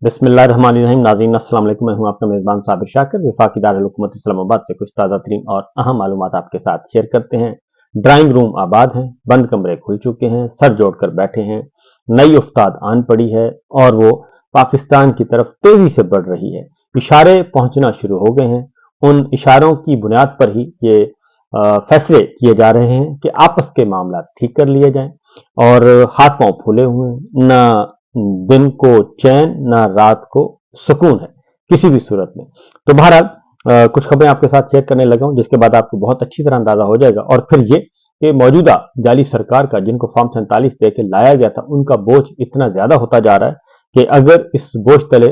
बिस्मिल्लाहिर्रहमानिर्रहीम। नाज़रीन अस्सलाम वालेकुम। मैं हूं आपका मेज़बान साबिर शाकिर। वफाकी दारुल हुकूमत इस्लामाबाद से कुछ ताज़ा तरीन और अहम मालूमात आपके साथ शेयर करते हैं। ड्राइंग रूम आबाद हैं, बंद कमरे खुल चुके हैं, सर जोड़कर बैठे हैं, नई उस्ताद आन पड़ी है और वो पाकिस्तान की तरफ तेजी से बढ़ रही है। इशारे पहुंचना शुरू हो गए हैं। उन इशारों की बुनियाद पर ही ये फैसले किए जा रहे हैं कि आपस के मामला ठीक कर लिए जाएं और हाथ पांव फूले हुए हैं। ना दिन को चैन ना रात को सुकून है किसी भी सूरत में। तो बहरहाल कुछ खबरें आपके साथ शेयर करने लगा हूं जिसके बाद आपको बहुत अच्छी तरह अंदाजा हो जाएगा। और फिर ये कि मौजूदा जाली सरकार का जिनको फॉर्म 47 दे के लाया गया था उनका बोझ इतना ज्यादा होता जा रहा है कि अगर इस बोझ तले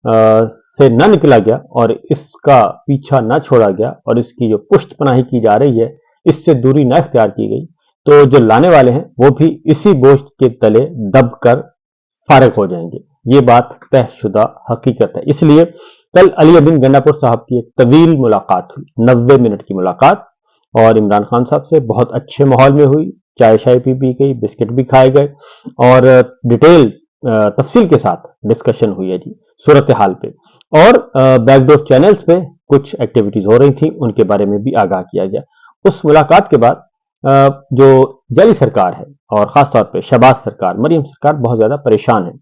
से न निकला गया और इसका पीछा न छोड़ा गया और इसकी जो पुष्टपनाही की जा रही है, इससे दूरी न इख्तियार की गई, तो जो लाने वाले हैं वो भी इसी बोझ के तले दब कर फारिग हो जाएंगे। ये बात तयशुदा हकीकत है। इसलिए कल अली अदीन गंडापुर साहब की एक तवील मुलाकात हुई, 90 मिनट की मुलाकात, और इमरान खान साहब से बहुत अच्छे माहौल में हुई। चाय शाय पी गई, बिस्किट भी खाए गए और डिटेल तफसील के साथ डिस्कशन हुई है जी सूरत हाल पे। और बैकडोर चैनल्स पे कुछ एक्टिविटीज हो रही थी, उनके बारे में भी आगाह किया गया। उस मुलाकात के बाद जो जाली सरकार है और खासतौर पे शहबाज सरकार, मरियम सरकार बहुत ज्यादा परेशान है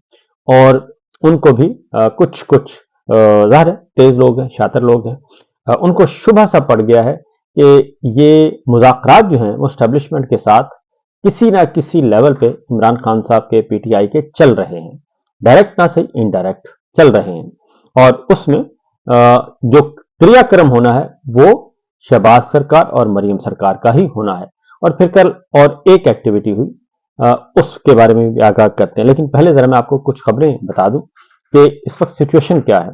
और उनको भी कुछ ज़ाहिर है तेज लोग हैं, शातिर लोग हैं, उनको शुबह सा पड़ गया है कि ये मुज़ाकरात जो हैं वो एस्टेब्लिशमेंट के साथ किसी ना किसी लेवल पे इमरान खान साहब के पीटीआई के चल रहे हैं, डायरेक्ट ना सही इनडायरेक्ट चल रहे हैं। और उसमें जो क्रियाक्रम होना है वो शहबाज सरकार और मरियम सरकार का ही होना है। और फिर कल और एक एक्टिविटी हुई, उसके बारे में भी आगाह करते हैं। लेकिन पहले जरा मैं आपको कुछ खबरें बता दूं कि इस वक्त सिचुएशन क्या है।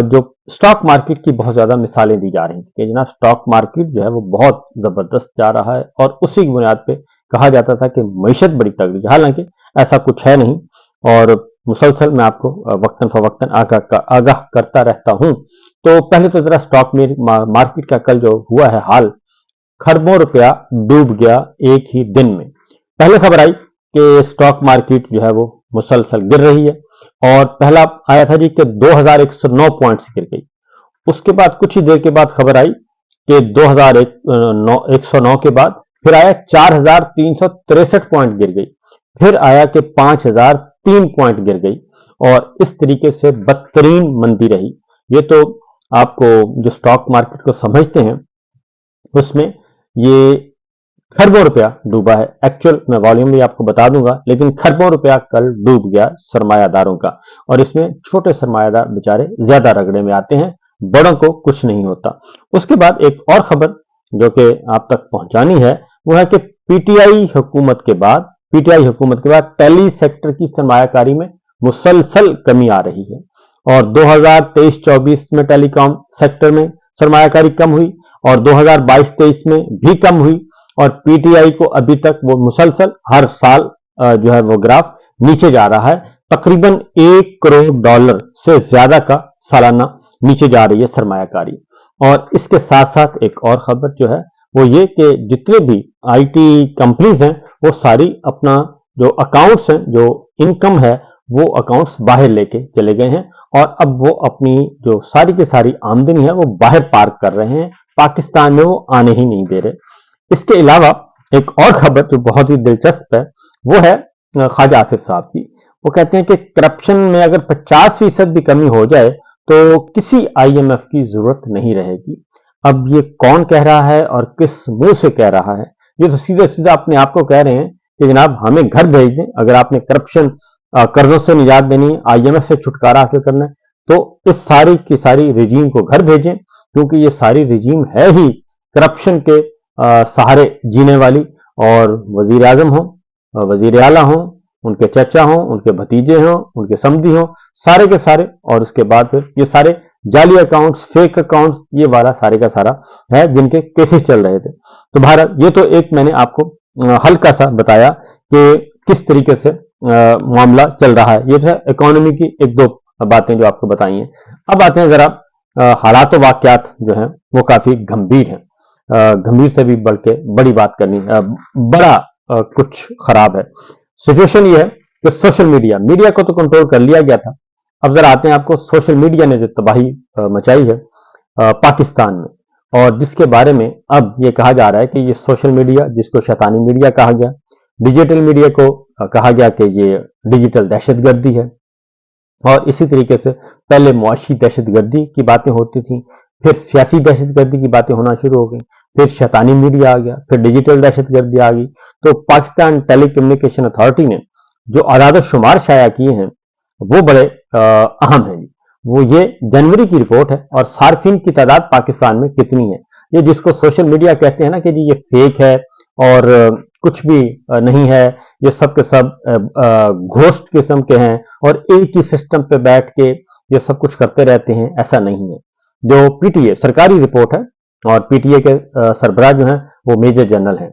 जो स्टॉक मार्केट की बहुत ज्यादा मिसालें दी जा रही हैं कि जनाब स्टॉक मार्केट जो है वो बहुत जबरदस्त जा रहा है और उसी की बुनियाद पे कहा जाता था कि मईशत बड़ी तगड़ी है, हालांकि ऐसा कुछ है नहीं। और मुसलसल मैं आपको वक्तन फवक्तन आगाह करता रहता हूं। तो पहले तो जरा स्टॉक मार्केट का कल जो हुआ है हाल, खरबों रुपया डूब गया एक ही दिन में। पहले खबर आई कि स्टॉक मार्केट जो है वो मुसलसल गिर रही है और पहला आया था जी कि 2109 पॉइंट्स गिर गई। उसके बाद कुछ ही देर के बाद खबर आई कि 2109 के बाद फिर आया 4363 पॉइंट गिर गई, फिर आया कि 5003 पॉइंट गिर गई और इस तरीके से बदतरीन मंदी रही। ये तो आपको जो स्टॉक मार्केट को समझते हैं उसमें ये खरबों रुपया डूबा है। एक्चुअल मैं वॉल्यूम भी आपको बता दूंगा, लेकिन खरबों रुपया कल डूब गया सरमायादारों का। और इसमें छोटे सरमायादार बेचारे ज्यादा रगड़े में आते हैं, बड़ों को कुछ नहीं होता। उसके बाद एक और खबर जो कि आप तक पहुंचानी है वो है कि पीटीआई हुकूमत के बाद टेली सेक्टर की सरमायाकारी में मुसलसल कमी आ रही है और 2023-24 में टेलीकॉम सेक्टर में सरमायाकारी कम हुई और 2022-23 में भी कम हुई और पीटीआई को अभी तक वो मुसलसल हर साल जो है वो ग्राफ नीचे जा रहा है। तकरीबन $1 करोड़ से ज्यादा का सालाना नीचे जा रही है सरमायाकारी। और इसके साथ साथ एक और खबर जो है वो ये कि जितने भी आईटी कंपनीज हैं वो सारी अपना जो अकाउंट्स हैं, जो इनकम है, वो अकाउंट्स बाहर लेके चले गए हैं और अब वो अपनी जो सारी की सारी आमदनी है वो बाहर पार्क कर रहे हैं, पाकिस्तान में वो आने ही नहीं दे रहे। इसके अलावा एक और खबर जो बहुत ही दिलचस्प है वो है ख्वाजा आसिफ साहब की। वो कहते हैं कि करप्शन में अगर 50% भी कमी हो जाए तो किसी आईएमएफ की जरूरत नहीं रहेगी। अब ये कौन कह रहा है और किस मुंह से कह रहा है? ये तो सीधे सीधा अपने आप को कह रहे हैं कि जनाब हमें घर भेज दें, अगर आपने करप्शन कर्जों से निजात देनी है, आईएमएफ से छुटकारा हासिल करना है, तो इस सारी की सारी रिजीम को घर भेजें, क्योंकि ये सारी रिजीम है ही करप्शन के सहारे जीने वाली। और वजीर आजम हो, वजीर आला हो, उनके चचा हो, उनके भतीजे हो, उनके समधी हो, सारे के सारे, और उसके बाद फिर ये सारे जाली अकाउंट्स, फेक अकाउंट्स, ये वाला सारे का सारा है जिनके केसेस चल रहे थे। तो भारत ये तो एक मैंने आपको हल्का सा बताया कि किस तरीके से मामला चल रहा है। ये जो है इकोनॉमी की एक दो बातें जो आपको बताई हैं। अब आते हैं जरा हालात व वाकयात जो हैं वो काफी गंभीर हैं, गंभीर से भी बढ़ के बड़ी बात करनी है, बड़ा कुछ खराब है। सिचुएशन ये है कि सोशल मीडिया को तो कंट्रोल कर लिया गया था, अब जरा आते हैं आपको सोशल मीडिया ने जो तबाही मचाई है पाकिस्तान में, और जिसके बारे में अब ये कहा जा रहा है कि ये सोशल मीडिया, जिसको शैतानी मीडिया कहा गया, डिजिटल मीडिया को कहा गया कि ये डिजिटल दहशतगर्दी है। और इसी तरीके से पहले मुआशी दहशतगर्दी की बातें होती थी, फिर सियासी दहशतगर्दी की बातें होना शुरू हो गई, फिर शैतानी मीडिया आ गया, फिर डिजिटल दहशतगर्दी आ गई। तो पाकिस्तान टेली कम्युनिकेशन अथॉरिटी ने जो आदाद शुमार शाया किए हैं वो बड़े अहम हैं। वो ये जनवरी की रिपोर्ट है, और सार्फिन की तादाद पाकिस्तान में कितनी है, ये जिसको सोशल मीडिया कहते हैं ना कि जी ये फेक है और कुछ भी नहीं है, ये सब के सब घोस्ट किस्म के हैं और एक ही सिस्टम पे बैठ के ये सब कुछ करते रहते हैं, ऐसा नहीं है। जो पीटीए सरकारी रिपोर्ट है, और पीटीए के सरबराह जो हैं वो मेजर जनरल हैं,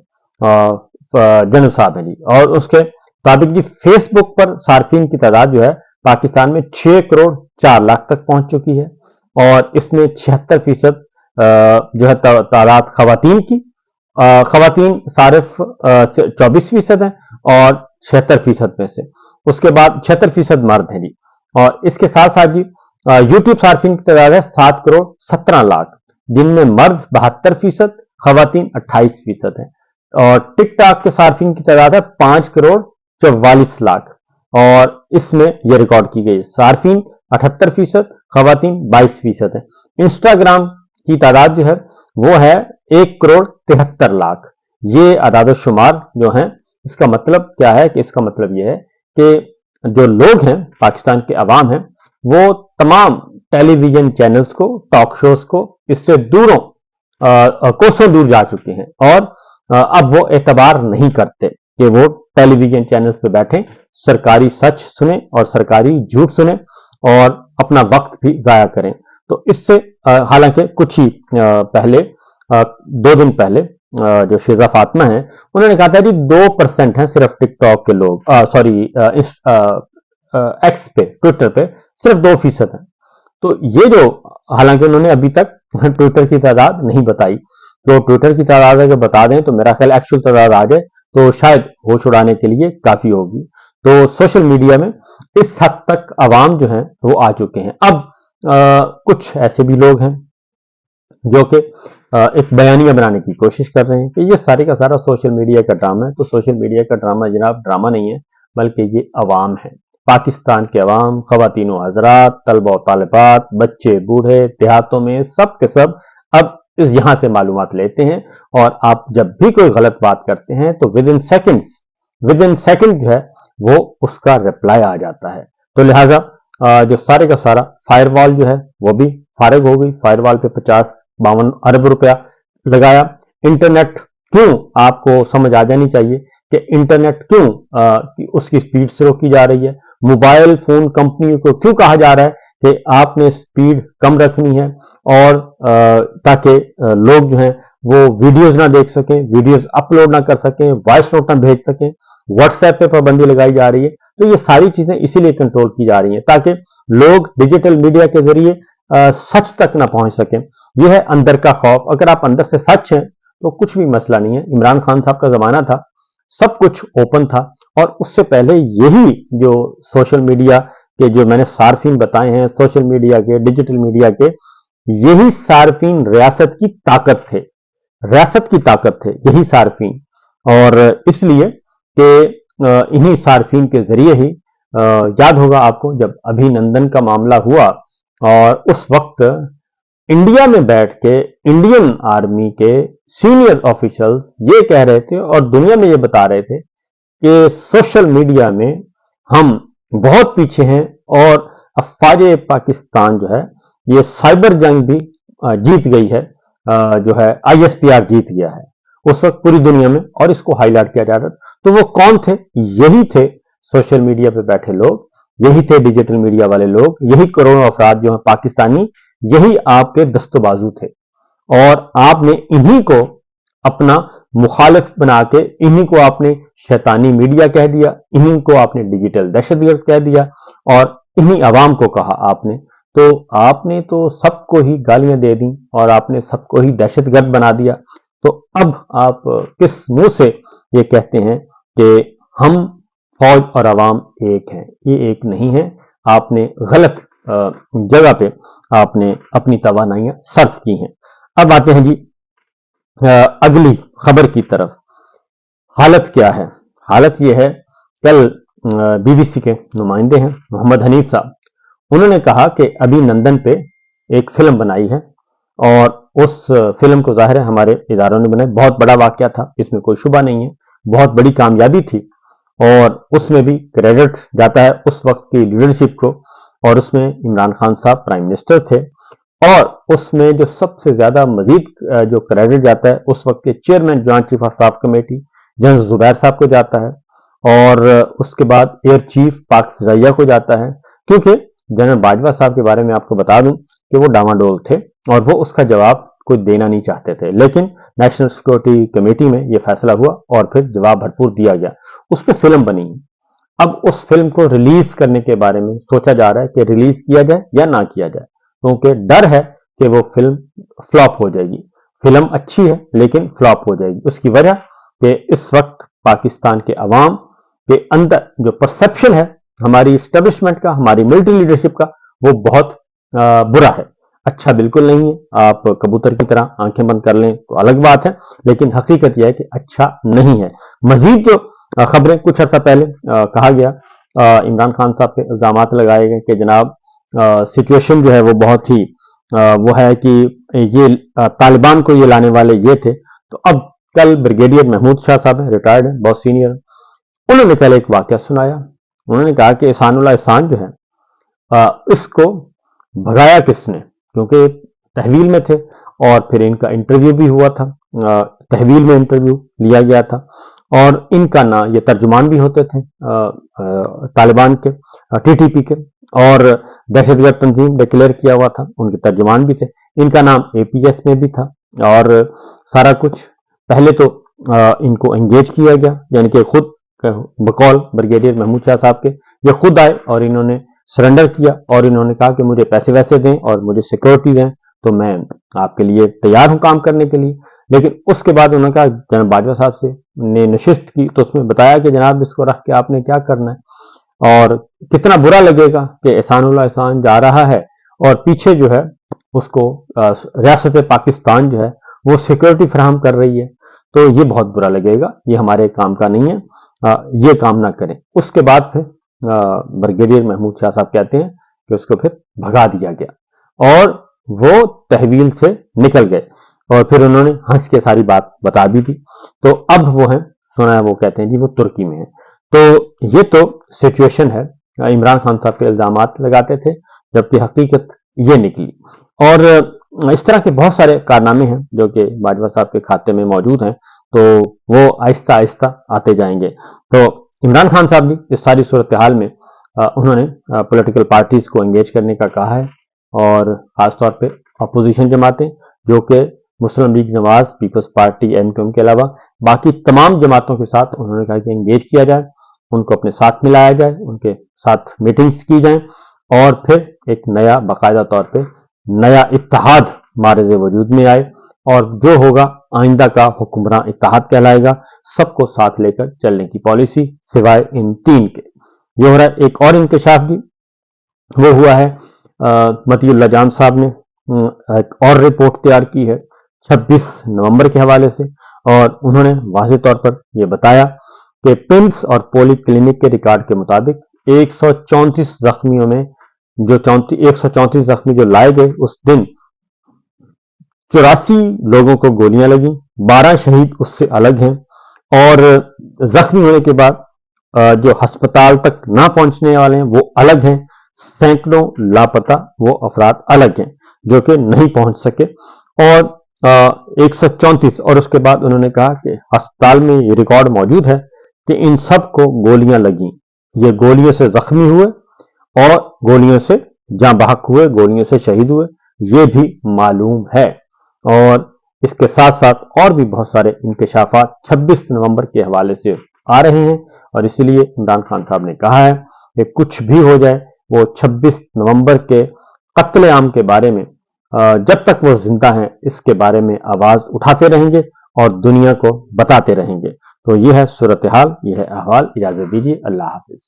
जनरल साहब हैं जी, और उसके मुताबिक जी फेसबुक पर सार्फिन की तादाद जो है पाकिस्तान में 6 करोड़ 4 लाख तक पहुंच चुकी है, और इसमें 76% जो है तादाद खवातीन की, खवातीन सारिफ 24% है और 76% में से उसके बाद 76% मर्द हैं जी। और इसके साथ साथ जी यूट्यूब सार्फिन की तादाद है 7 करोड़ 17 लाख, जिनमें मर्द 72%, खवातीन 28% है। और टिकटॉक के सार्फिन की तादाद है 5 करोड़ 44 लाख, और इसमें यह रिकॉर्ड की गई। सार्फिन 78%, खवातीन 22% है। इंस्टाग्राम की तादाद जो है वो है 1 करोड़ 73 लाख। ये आदाद शुमार जो है, इसका मतलब क्या है कि इसका मतलब यह है कि जो लोग हैं, पाकिस्तान के अवाम हैं, वो तमाम टेलीविजन चैनल्स को, टॉक शोज को इससे दूरों कोसों दूर जा चुके हैं, और अब वो एतबार नहीं करते कि वो टेलीविजन चैनल्स पे बैठे सरकारी सच सुने और सरकारी झूठ सुने और अपना वक्त भी जाया करें। तो इससे हालांकि कुछ ही पहले 2 दिन पहले जो शेजा फातिमा है उन्होंने कहा था कि 2% हैं सिर्फ टिकटॉक के लोग, एक्स पे, ट्विटर पे सिर्फ 2% है। तो ये जो, हालांकि उन्होंने अभी तक ट्विटर की तादाद नहीं बताई, तो ट्विटर की तादाद अगर बता दें तो मेरा ख्याल एक्चुअल तादाद आ जाए तो शायद होश उड़ाने के लिए काफी होगी। तो सोशल मीडिया में इस हद तक अवाम जो है वो आ चुके हैं। अब कुछ ऐसे भी लोग हैं जो कि एक बयानिया बनाने की कोशिश कर रहे हैं कि ये सारे का सारा सोशल मीडिया का ड्रामा है। तो सोशल मीडिया का ड्रामा जनाब ड्रामा नहीं है, बल्कि ये अवाम है, पाकिस्तान के अवाम, खवातीन व हजरात, तलबा व तालिबात, बच्चे बूढ़े, देहातों में सब के सब अब इस यहां से मालूमात लेते हैं, और आप जब भी कोई गलत बात करते हैं तो विद इन सेकंड जो है वो उसका रिप्लाई आ जाता है। तो लिहाजा जो सारे का सारा फायरवॉल जो है वो भी फारिग हो गई। फायरवॉल पे 50-52 अरब रुपया लगाया। इंटरनेट क्यों, आपको समझ आ जानी चाहिए कि इंटरनेट क्यों उसकी स्पीड से रोकी जा रही है। मोबाइल फोन कंपनियों को क्यों कहा जा रहा है कि आपने स्पीड कम रखनी है, और ताकि लोग जो हैं वो वीडियोस ना देख सकें, वीडियोस अपलोड ना कर सकें, वॉइस नोट ना भेज सकें, व्हाट्सएप पे पाबंदी लगाई जा रही है। तो ये सारी चीजें इसीलिए कंट्रोल की जा रही हैं ताकि लोग डिजिटल मीडिया के जरिए सच तक ना पहुंच सकें। यह है अंदर का खौफ। अगर आप अंदर से सच हैं तो कुछ भी मसला नहीं है। इमरान खान साहब का जमाना था, सब कुछ ओपन था, और उससे पहले यही जो सोशल मीडिया के जो मैंने सार्फिन बताए हैं, सोशल मीडिया के, डिजिटल मीडिया के, यही सार्फिन रियासत की ताकत थे, रियासत की ताकत थे यही सार्फिन। और इसलिए कि इन्हीं सार्फिन के जरिए ही याद होगा आपको जब अभिनंदन का मामला हुआ, और उस वक्त इंडिया में बैठ के इंडियन आर्मी के सीनियर ऑफिशियल्स ये कह रहे थे और दुनिया में ये बता रहे थे कि सोशल मीडिया में हम बहुत पीछे हैं, और अफवाज पाकिस्तान जो है ये साइबर जंग भी जीत गई है, जो है ISPR जीत गया है उस वक्त पूरी दुनिया में, और इसको हाईलाइट किया जा रहा था। तो वो कौन थे? यही थे सोशल मीडिया पे बैठे लोग, यही थे डिजिटल मीडिया वाले लोग, यही करोड़ों अफराद जो है पाकिस्तानी, यही आपके दस्तबाजू थे, और आपने इन्हीं को अपना मुखालिफ बना के इन्हीं को आपने शैतानी मीडिया कह दिया, इन्हीं को आपने डिजिटल दहशतगर्द कह दिया, और इन्हीं अवाम को कहा आपने। तो आपने तो सबको ही गालियां दे दी और आपने सबको ही दहशतगर्द बना दिया। तो अब आप किस मुंह से ये कहते हैं कि हम फौज और अवाम एक हैं? ये एक नहीं है। आपने गलत जगह पे आपने अपनी तवानाइयां सर्फ की हैं। अब आते हैं जी अगली खबर की तरफ। हालत क्या है? हालत यह है, कल बीबीसी के नुमाइंदे हैं मोहम्मद हनीफ साहब, उन्होंने कहा कि अभिनंदन पे एक फिल्म बनाई है और उस फिल्म को जाहिर है हमारे इदारों ने बनाई। बहुत बड़ा वाकया था, इसमें कोई शुबा नहीं है, बहुत बड़ी कामयाबी थी और उसमें भी क्रेडिट जाता है उस वक्त की लीडरशिप को, और उसमें इमरान खान साहब प्राइम मिनिस्टर थे, और उसमें जो सबसे ज्यादा मजीद जो क्रेडिट जाता है उस वक्त के chairman joint chief of staff committee general Zubair साहब को जाता है, और उसके बाद एयर चीफ पाक फिजाइया को जाता है, क्योंकि जनरल बाजवा साहब के बारे में आपको बता दूं कि वो डामाडोल थे और वो उसका जवाब कोई देना नहीं चाहते थे, लेकिन नेशनल सिक्योरिटी कमेटी में यह फैसला हुआ और फिर जवाब भरपूर दिया गया। उस पर फिल्म बनी। अब उस फिल्म को रिलीज करने के बारे में सोचा जा रहा है कि रिलीज किया जाए या ना किया जाए, क्योंकि डर है कि वो फिल्म फ्लॉप हो जाएगी। फिल्म अच्छी है लेकिन फ्लॉप हो जाएगी। उसकी वजह कि इस वक्त पाकिस्तान के अवाम के अंदर जो परसेप्शन है हमारी इस्टेब्लिशमेंट का, हमारी मिलिट्री लीडरशिप का, वो बहुत बुरा है, अच्छा बिल्कुल नहीं है। आप कबूतर की तरह आंखें बंद कर लें तो अलग बात है, लेकिन हकीकत यह है कि अच्छा नहीं है। मजीद जो खबरें कुछ अर्सा पहले कहा गया, इमरान खान साहब पे इल्जाम लगाए गए कि जनाब सिचुएशन जो है वो बहुत ही वो है कि ये तालिबान को ये लाने वाले ये थे। तो अब कल ब्रिगेडियर महमूद शाह साहब है, रिटायर्ड है, बहुत सीनियर, उन्होंने कल एक वाकया सुनाया। उन्होंने कहा कि एहसानुल्लाह एहसान जो है इसको भगाया किसने, क्योंकि तहवील में थे और फिर इनका इंटरव्यू भी हुआ था, तहवील में इंटरव्यू लिया गया था और इनका ना ये तर्जुमान भी होते थे तालिबान के, टीटीपी के, और दहशतगर्द तंजीम डिक्लेयर किया हुआ था, उनके तर्जुमान भी थे। इनका नाम एपीएस में भी था और सारा कुछ पहले तो इनको एंगेज किया गया, यानी कि खुद बकौल ब्रिगेडियर महमूद शाह साहब के ये खुद आए और इन्होंने सरेंडर किया और इन्होंने कहा कि मुझे पैसे वैसे दें और मुझे सिक्योरिटी दें तो मैं आपके लिए तैयार हूं काम करने के लिए। लेकिन उसके बाद उन्होंने कहा, जनाब बाजवा साहब से ने नशिस्त की तो उसमें बताया कि जनाब इसको रख के आपने क्या करना है और कितना बुरा लगेगा कि एहसानुल्लाह एहसान जा रहा है और पीछे जो है उसको रियासत पाकिस्तान जो है वो सिक्योरिटी फराहम कर रही है, तो ये बहुत बुरा लगेगा, ये हमारे काम का नहीं है, ये काम ना करें। उसके बाद फिर ब्रिगेडियर महमूद शाह साहब कहते हैं कि उसको फिर भगा दिया गया और वो तहवील से निकल गए और फिर उन्होंने हंस के सारी बात बता भी दी। तो अब वो है सुना है, वो कहते हैं जी वो तुर्की में है। तो ये तो सिचुएशन है, इमरान खान साहब पे इल्जामात लगाते थे जबकि हकीकत ये निकली। और इस तरह के बहुत सारे कारनामे हैं जो कि बाजवा साहब के खाते में मौजूद हैं, तो वो आहिस्ता आहिस्ता आते जाएंगे। तो इमरान खान साहब ने इस सारी सूरत हाल में उन्होंने पॉलिटिकल पार्टीज को एंगेज करने का कहा है और खासतौर पे अपोजिशन जमातें जो कि Muslim League Nawaz, People's Party, MQM के अलावा बाकी तमाम जमातों के साथ उन्होंने कहा कि एंगेज किया जाए, उनको अपने साथ मिलाया जाए, उनके साथ मीटिंग्स की जाए और फिर एक नया बाकायदा तौर पे नया इत्तेहाद मारज़ वजूद में आए और जो होगा आइंदा का हुक्मरान इत्तेहाद कहलाएगा, सबको साथ लेकर चलने की पॉलिसी सिवाय इन तीन के। ये हो रहा है। एक और इंकशाफ भी वो हुआ है, मतीउल्लाह जाम साहब ने एक और रिपोर्ट तैयार की है 26 नवंबर के हवाले से और उन्होंने वाज़ेह तौर पर यह बताया कि पिम्स और पोली क्लिनिक के रिकॉर्ड के मुताबिक 134 जख्मियों में जो 134 जख्मी जो लाए गए उस दिन 84 लोगों को गोलियां लगी, 12 शहीद उससे अलग हैं और जख्मी होने के बाद जो अस्पताल तक ना पहुंचने वाले हैं वो अलग हैं, सैकड़ों लापता वो अफराद अलग हैं जो कि नहीं पहुंच सके और 134। और उसके बाद उन्होंने कहा कि अस्पताल में ये रिकॉर्ड मौजूद है कि इन सब को गोलियां लगी, ये गोलियों से जख्मी हुए और गोलियों से जान बहक हुए, गोलियों से शहीद हुए, ये भी मालूम है। और इसके साथ साथ और भी बहुत सारे इंकशाफात 26 नवंबर के हवाले से आ रहे हैं और इसलिए इमरान खान साहब ने कहा है कि कुछ भी हो जाए वो 26 नवंबर के कत्ले आम के बारे में जब तक वो जिंदा हैं इसके बारे में आवाज उठाते रहेंगे और दुनिया को बताते रहेंगे। तो ये है सूरत हाल, ये है अहवाल। इजाजत दीजिए, अल्लाह हाफिज।